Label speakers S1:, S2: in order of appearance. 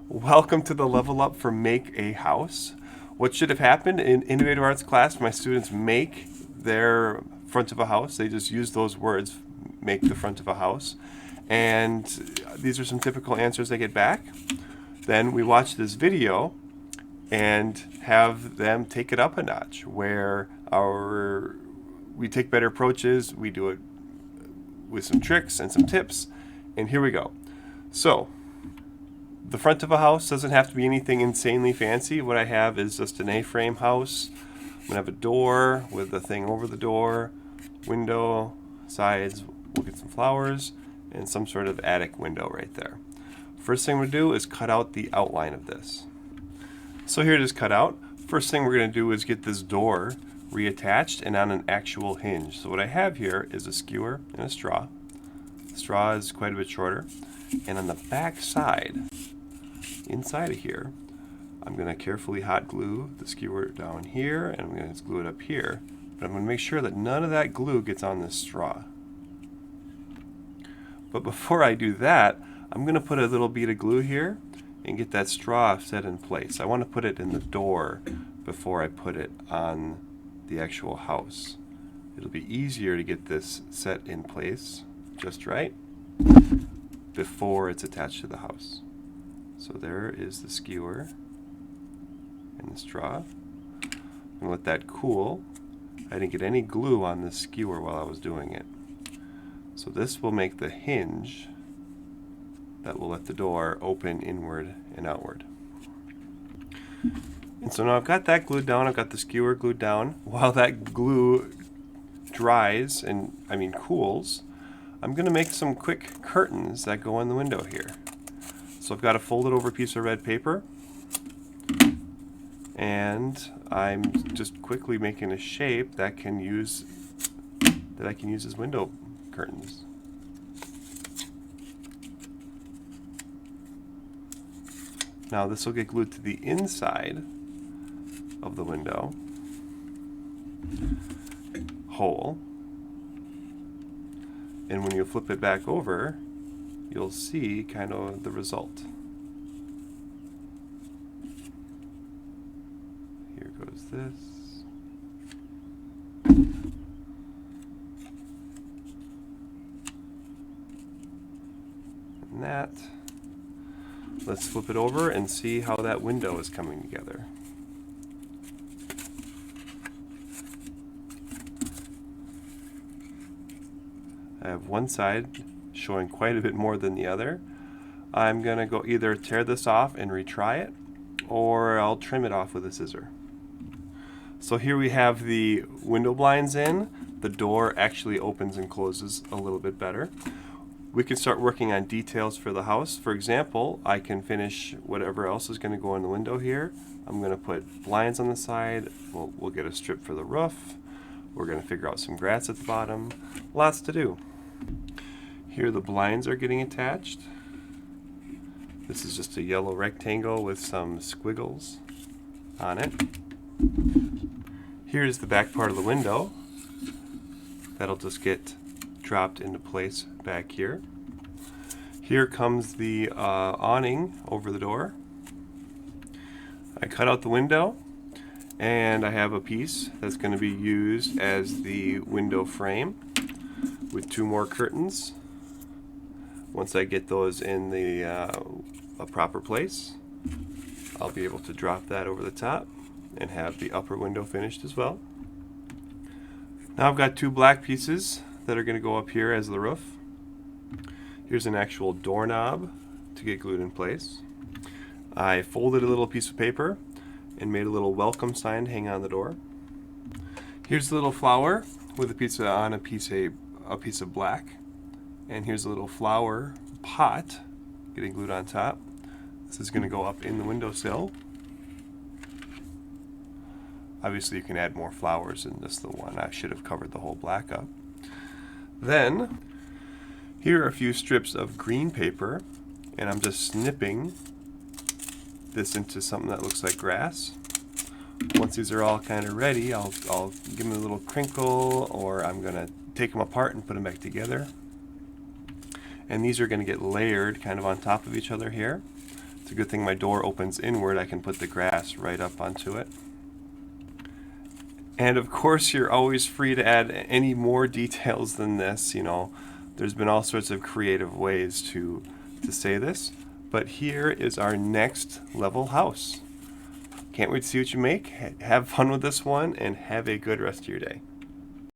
S1: Welcome to the level up for Make a House. What should have happened in Innovative Arts class, my students make their front of a house. They just use those words, make the front of a house. And these are some typical answers they get back. Then we watch this video and have them take it up a notch, where we take better approaches, we do it with some tricks and some tips, and here we go. So, the front of a house doesn't have to be anything insanely fancy. What I have is just an A-frame house. I'm going to have a door with the thing over the door, window, sides, we'll get some flowers, and some sort of attic window right there. First thing we'll do is cut out the outline of this. So here it is cut out. First thing we're going to do is get this door reattached and on an actual hinge. So what I have here is a skewer and a straw. The straw is quite a bit shorter. And on the back side, inside of here, I'm going to carefully hot glue the skewer down here, and I'm going to glue it up here. But I'm going to make sure that none of that glue gets on this straw. But before I do that, I'm going to put a little bead of glue here and get that straw set in place. I want to put it in the door before I put it on the actual house. It'll be easier to get this set in place just right before it's attached to the house. So there is the skewer and the straw. I'm going to let that cool. I didn't get any glue on the skewer while I was doing it. So this will make the hinge that will let the door open inward and outward. And so now I've got that glued down, I've got the skewer glued down. While that glue dries and, cools, I'm going to make some quick curtains that go in the window here. So I've got a folded over piece of red paper, and I'm just quickly making a shape that I can use as window curtains. Now this will get glued to the inside of the window hole, and when you flip it back over, you'll see kind of the result. Here goes this. And that. Let's flip it over and see how that window is coming together. I have one side showing quite a bit more than the other. I'm going to go either tear this off and retry it, or I'll trim it off with a scissor. So here we have the window blinds in. The door actually opens and closes a little bit better. We can start working on details for the house. For example, I can finish whatever else is going to go in the window here. I'm going to put blinds on the side. We'll get a strip for the roof. We're going to figure out some grass at the bottom. Lots to do. Here the blinds are getting attached. This is just a yellow rectangle with some squiggles on it. Here's the back part of the window. That'll just get dropped into place back here. Here comes the awning over the door. I cut out the window, and I have a piece that's going to be used as the window frame with two more curtains. Once I get those in a proper place, I'll be able to drop that over the top and have the upper window finished as well. Now I've got two black pieces that are going to go up here as the roof. Here's an actual doorknob to get glued in place. I folded a little piece of paper and made a little welcome sign to hang on the door. Here's the little flower with a piece of black, and here's a little flower pot getting glued on top. This is going to go up in the windowsill. Obviously you can add more flowers than just the one. I should have covered the whole black up. Then, here are a few strips of green paper, and I'm just snipping this into something that looks like grass. Once these are all kind of ready, I'll give them a little crinkle, or I'm going to take them apart and put them back together. And these are going to get layered kind of on top of each other here. It's a good thing my door opens inward. I can put the grass right up onto it. And of course, you're always free to add any more details than this. You know, there's been all sorts of creative ways to say this. But here is our next level house. Can't wait to see what you make. Have fun with this one and have a good rest of your day.